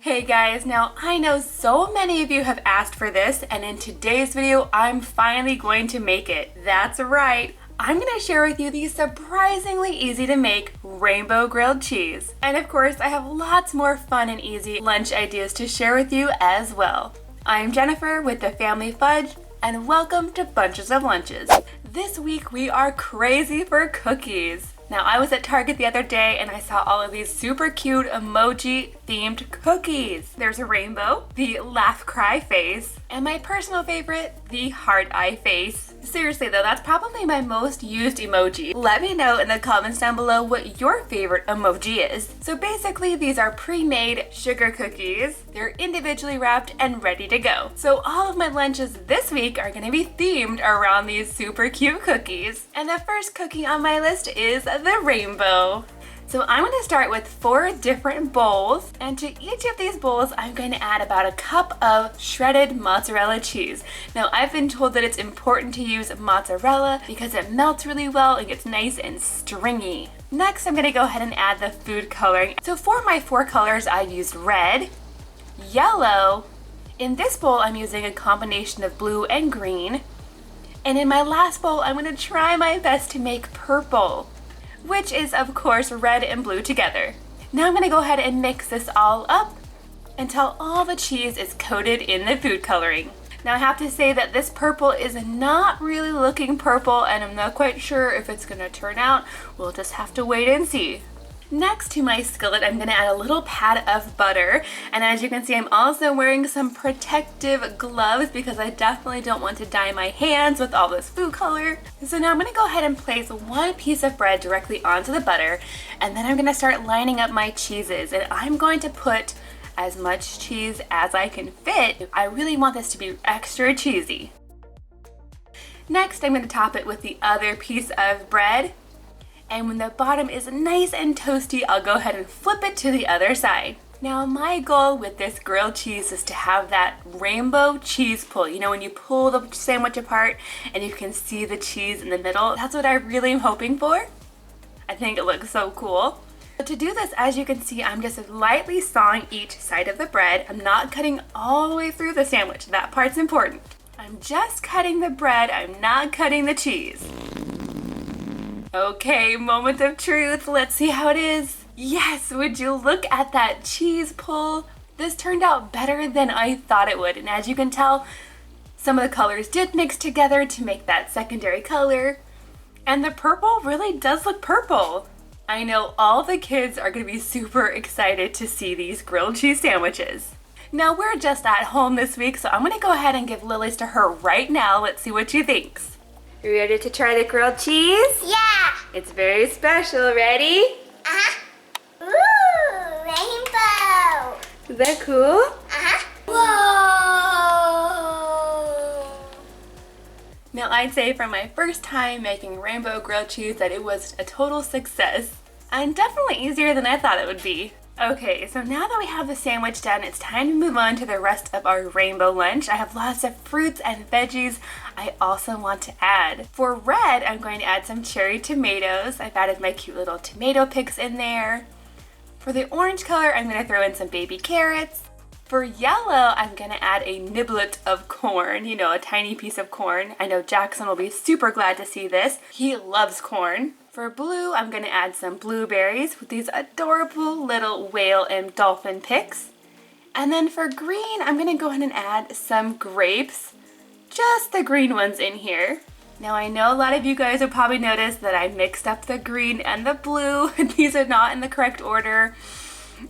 Hey guys, now I know so many of you have asked for this, and in today's video, I'm finally going to make it. That's right. I'm going to share with you the surprisingly easy to make rainbow grilled cheese. And of course, I have lots more fun and easy lunch ideas to share with you as well. I'm Jennifer with the family Fudge, and welcome to Bunches of Lunches. This week we are crazy for cookies. Now I was at Target the other day and I saw all of these super cute emoji themed cookies. There's a rainbow, the laugh cry face, and my personal favorite, the heart eye face. Seriously though, that's probably my most used emoji. Let me know in the comments down below what your favorite emoji is. So basically these are pre-made sugar cookies. They're individually wrapped and ready to go. So all of my lunches this week are gonna be themed around these super cute cookies. And the first cookie on my list is the rainbow. So I'm going to start with 4 different bowls, and to each of these bowls I'm going to add about a cup of shredded mozzarella cheese. Now I've been told that it's important to use mozzarella because it melts really well and gets nice and stringy. Next I'm going to go ahead and add the food coloring. So for my 4 colors I've used red, yellow, in this bowl I'm using a combination of blue and green, and in my last bowl I'm going to try my best to make purple, which is of course red and blue together. Now I'm going to go ahead and mix this all up until all the cheese is coated in the food coloring. Now I have to say that this purple is not really looking purple, and I'm not quite sure if it's going to turn out. We'll just have to wait and see. Next to my skillet, I'm going to add a little pat of butter, and as you can see I'm also wearing some protective gloves because I definitely don't want to dye my hands with all this food color. So now I'm going to go ahead and place 1 piece of bread directly onto the butter, and then I'm going to start lining up my cheeses, and I'm going to put as much cheese as I can fit. I really want this to be extra cheesy. Next I'm going to top it with the other piece of bread. And when the bottom is nice and toasty, I'll go ahead and flip it to the other side. Now my goal with this grilled cheese is to have that rainbow cheese pull. You know, when you pull the sandwich apart and you can see the cheese in the middle, that's what I really am hoping for. I think it looks so cool. But to do this, as you can see, I'm just lightly sawing each side of the bread. I'm not cutting all the way through the sandwich. That part's important. I'm just cutting the bread, I'm not cutting the cheese. Okay, moment of truth. Let's see how it is. Yes, would you look at that cheese pull? This turned out better than I thought it would. And as you can tell, some of the colors did mix together to make that secondary color. And the purple really does look purple. I know all the kids are going to be super excited to see these grilled cheese sandwiches. Now we're just at home this week, so I'm going to go ahead and give Lily's to her right now. Let's see what she thinks. You ready to try the grilled cheese? Yeah. It's very special. Ready? Uh-huh. Ooh, rainbow. Is that cool? Uh-huh. Whoa. Now I'd say for my first time making rainbow grilled cheese that it was a total success. And definitely easier than I thought it would be. Okay, so now that we have the sandwich done, it's time to move on to the rest of our rainbow lunch. I have lots of fruits and veggies I also want to add. For red, I'm going to add some cherry tomatoes. I've added my cute little tomato picks in there. For the orange color, I'm going to throw in some baby carrots. For yellow, I'm going to add a niblet of corn, you know, a tiny piece of corn. I know Jackson will be super glad to see this. He loves corn. For blue, I'm going to add some blueberries with these adorable little whale and dolphin picks. And then for green, I'm going to go ahead and add some grapes, just the green ones in here. Now I know a lot of you guys will probably notice that I mixed up the green and the blue. These are not in the correct order,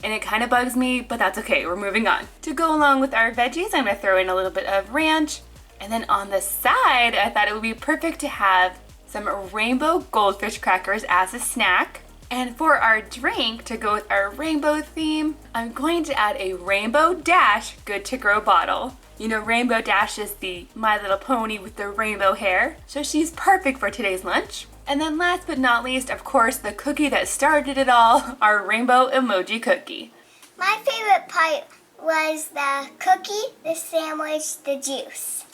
and it kind of bugs me, but that's okay, we're moving on. To go along with our veggies, I'm going to throw in a little bit of ranch. And then on the side, I thought it would be perfect to have some rainbow goldfish crackers as a snack. And for our drink, to go with our rainbow theme, I'm going to add a Rainbow Dash Good to Grow bottle. You know, Rainbow Dash is the My Little Pony with the rainbow hair, so she's perfect for today's lunch. And then last but not least, of course, the cookie that started it all, our rainbow emoji cookie. My favorite part was the cookie, the sandwich, the juice.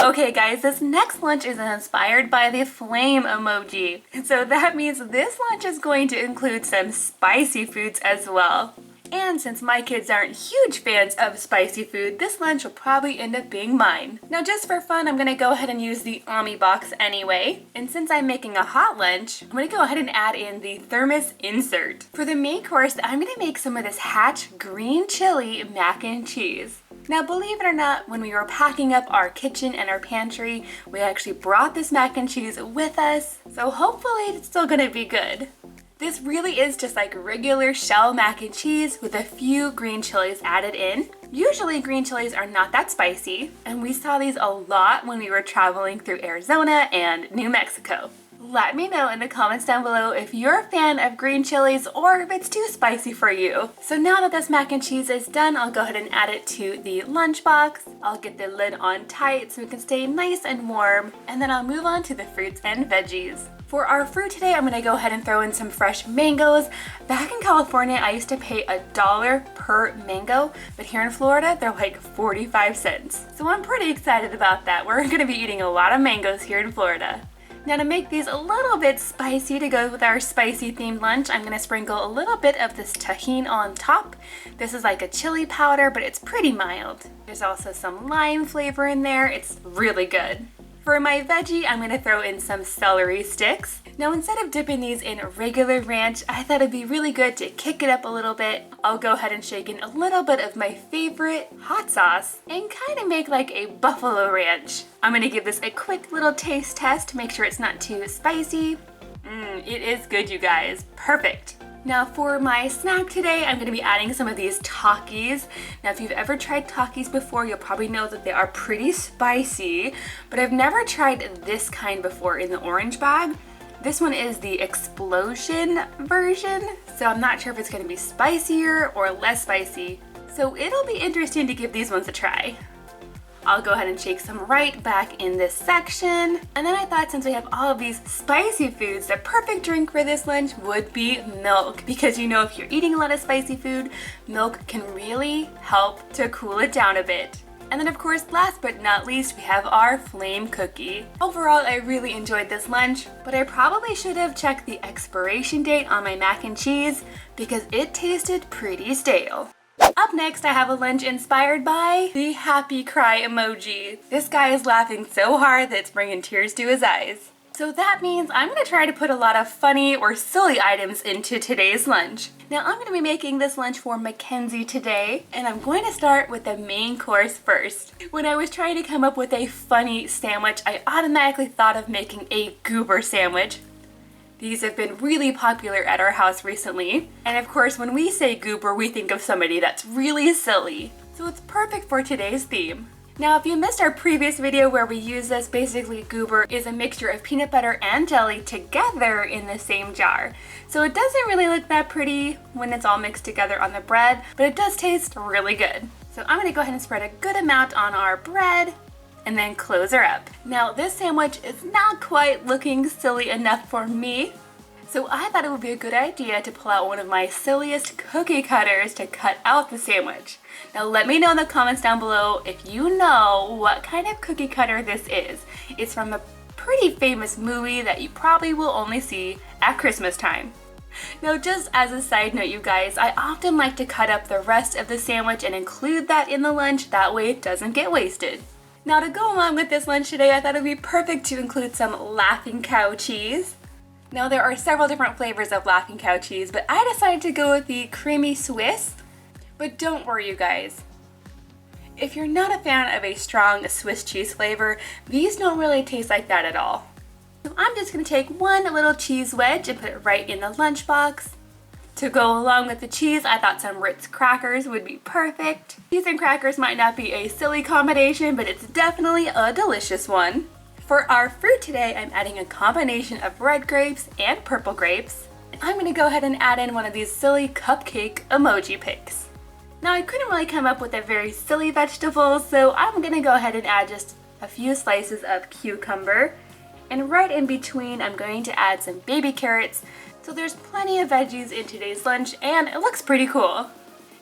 Okay guys, this next lunch is inspired by the flame emoji. So that means this lunch is going to include some spicy foods as well. And since my kids aren't huge fans of spicy food, this lunch will probably end up being mine. Now just for fun, I'm gonna go ahead and use the Omni box anyway. And since I'm making a hot lunch, I'm gonna go ahead and add in the thermos insert. For the main course, I'm gonna make some of this Hatch green chili mac and cheese. Now believe it or not, when we were packing up our kitchen and our pantry, we actually brought this mac and cheese with us, so hopefully it's still gonna be good. This really is just like regular shell mac and cheese with a few green chilies added in. Usually green chilies are not that spicy, and we saw these a lot when we were traveling through Arizona and New Mexico. Let me know in the comments down below if you're a fan of green chilies or if it's too spicy for you. So now that this mac and cheese is done, I'll go ahead and add it to the lunchbox. I'll get the lid on tight so it can stay nice and warm, and then I'll move on to the fruits and veggies. For our fruit today, I'm gonna go ahead and throw in some fresh mangoes. Back in California, I used to pay $1 per mango, but here in Florida, they're like 45 cents. So I'm pretty excited about that. We're gonna be eating a lot of mangoes here in Florida. Now to make these a little bit spicy to go with our spicy themed lunch, I'm gonna sprinkle a little bit of this tahini on top. This is like a chili powder, but it's pretty mild. There's also some lime flavor in there. It's really good. For my veggie, I'm gonna throw in some celery sticks. Now instead of dipping these in regular ranch, I thought it'd be really good to kick it up a little bit. I'll go ahead and shake in a little bit of my favorite hot sauce and kind of make like a buffalo ranch. I'm gonna give this a quick little taste test to make sure it's not too spicy. It is good, you guys. Perfect. Now for my snack today, I'm gonna be adding some of these Takis. Now if you've ever tried Takis before, you'll probably know that they are pretty spicy, but I've never tried this kind before in the orange bag. This one is the explosion version, so I'm not sure if it's gonna be spicier or less spicy. So it'll be interesting to give these ones a try. I'll go ahead and shake some right back in this section. And then I thought since we have all of these spicy foods, the perfect drink for this lunch would be milk. Because you know if you're eating a lot of spicy food, milk can really help to cool it down a bit. And then of course, last but not least, we have our flame cookie. Overall, I really enjoyed this lunch, but I probably should have checked the expiration date on my mac and cheese because it tasted pretty stale. Up next, I have a lunch inspired by the happy cry emoji. This guy is laughing so hard that it's bringing tears to his eyes. So that means I'm gonna try to put a lot of funny or silly items into today's lunch. Now I'm gonna be making this lunch for Mackenzie today, and I'm going to start with the main course first. When I was trying to come up with a funny sandwich, I automatically thought of making a goober sandwich. These have been really popular at our house recently. And of course, when we say goober, we think of somebody that's really silly. So it's perfect for today's theme. Now, if you missed our previous video where we use this, basically goober is a mixture of peanut butter and jelly together in the same jar. So it doesn't really look that pretty when it's all mixed together on the bread, but it does taste really good. So I'm gonna go ahead and spread a good amount on our bread and then close her up. Now this sandwich is not quite looking silly enough for me, so I thought it would be a good idea to pull out one of my silliest cookie cutters to cut out the sandwich. Now let me know in the comments down below if you know what kind of cookie cutter this is. It's from a pretty famous movie that you probably will only see at Christmas time. Now just as a side note, you guys, I often like to cut up the rest of the sandwich and include that in the lunch, that way it doesn't get wasted. Now to go along with this lunch today, I thought it would be perfect to include some Laughing Cow cheese. Now there are several different flavors of Laughing Cow cheese, but I decided to go with the creamy Swiss. But don't worry, you guys. If you're not a fan of a strong Swiss cheese flavor, these don't really taste like that at all. So I'm just gonna take one little cheese wedge and put it right in the lunchbox. To go along with the cheese, I thought some Ritz crackers would be perfect. Cheese and crackers might not be a silly combination, but it's definitely a delicious one. For our fruit today, I'm adding a combination of red grapes and purple grapes. I'm gonna go ahead and add in one of these silly cupcake emoji pics. Now I couldn't really come up with a very silly vegetable, so I'm gonna go ahead and add just a few slices of cucumber. And right in between, I'm going to add some baby carrots. So there's plenty of veggies in today's lunch, and it looks pretty cool.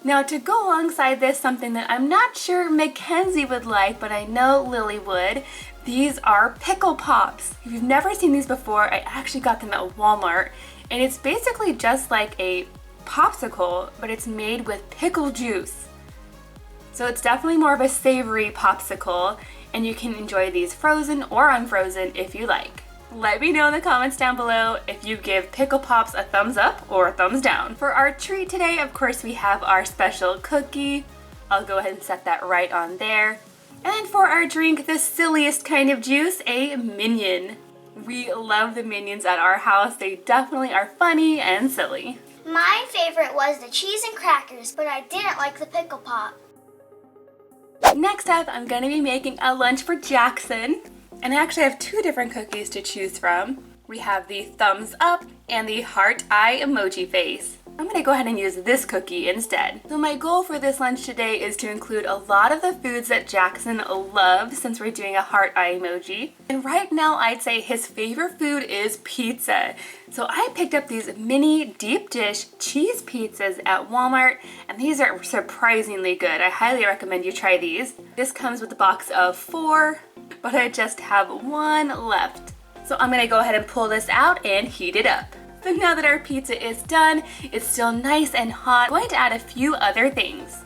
Now to go alongside this, something that I'm not sure Mackenzie would like, but I know Lily would. These are pickle pops. If you've never seen these before, I actually got them at Walmart, and it's basically just like a popsicle, but it's made with pickle juice. So it's definitely more of a savory popsicle, and you can enjoy these frozen or unfrozen if you like. Let me know in the comments down below if you give Pickle Pops a thumbs up or a thumbs down. For our treat today, of course, we have our special cookie. I'll go ahead and set that right on there. And for our drink, the silliest kind of juice, a Minion. We love the Minions at our house. They definitely are funny and silly. My favorite was the cheese and crackers, but I didn't like the pickle pop. Next up, I'm going to be making a lunch for Jackson. And I actually have two different cookies to choose from. We have the thumbs up and the heart eye emoji face. I'm going to go ahead and use this cookie instead. So my goal for this lunch today is to include a lot of the foods that Jackson loves since we're doing a heart eye emoji. And right now I'd say his favorite food is pizza. So I picked up these mini deep dish cheese pizzas at Walmart, and these are surprisingly good. I highly recommend you try these. This comes with a box of 4, but I just have 1 left. So I'm going to go ahead and pull this out and heat it up. So now that our pizza is done, it's still nice and hot, I'm going to add a few other things.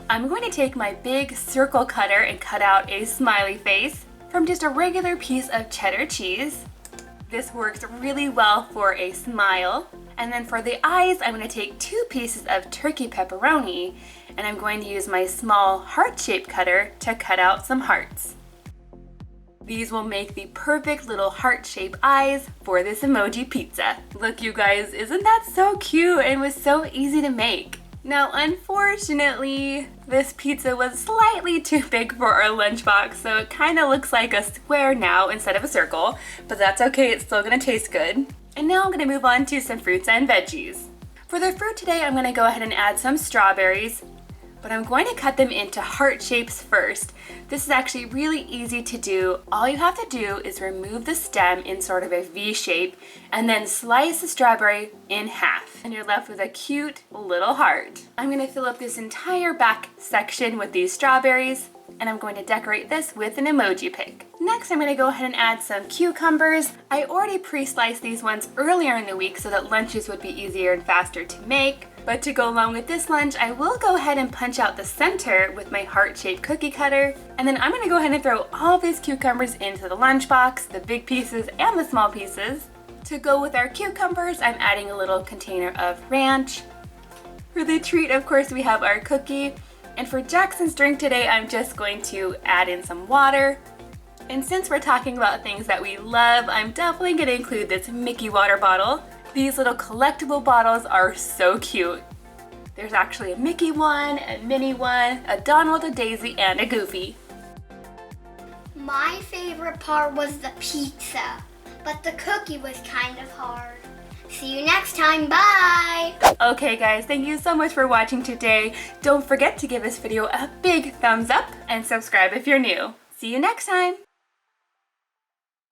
I'm going to take my big circle cutter and cut out a smiley face from just a regular piece of cheddar cheese. This works really well for a smile. And then for the eyes, I'm going to take 2 pieces of turkey pepperoni, and I'm going to use my small heart-shaped cutter to cut out some hearts. These will make the perfect little heart-shaped eyes for this emoji pizza. Look, you guys, isn't that so cute and was so easy to make? Now, unfortunately, this pizza was slightly too big for our lunchbox, so it kind of looks like a square now instead of a circle, but that's okay, it's still gonna taste good. And now I'm gonna move on to some fruits and veggies. For the fruit today, I'm gonna go ahead and add some strawberries, but I'm going to cut them into heart shapes first. This is actually really easy to do. All you have to do is remove the stem in sort of a V shape and then slice the strawberry in half. And you're left with a cute little heart. I'm going to fill up this entire back section with these strawberries, and I'm going to decorate this with an emoji pic. Next, I'm going to go ahead and add some cucumbers. I already pre-sliced these ones earlier in the week so that lunches would be easier and faster to make. But to go along with this lunch, I will go ahead and punch out the center with my heart-shaped cookie cutter. And then I'm going to go ahead and throw all these cucumbers into the lunchbox, the big pieces and the small pieces. To go with our cucumbers, I'm adding a little container of ranch. For the treat, of course, we have our cookie. And for Jackson's drink today, I'm just going to add in some water. And since we're talking about things that we love, I'm definitely going to include this Mickey water bottle. These little collectible bottles are so cute. There's actually a Mickey one, a Minnie one, a Donald, a Daisy, and a Goofy. My favorite part was the pizza, but the cookie was kind of hard. See you next time, bye! Okay guys, thank you so much for watching today. Don't forget to give this video a big thumbs up and subscribe if you're new. See you next time!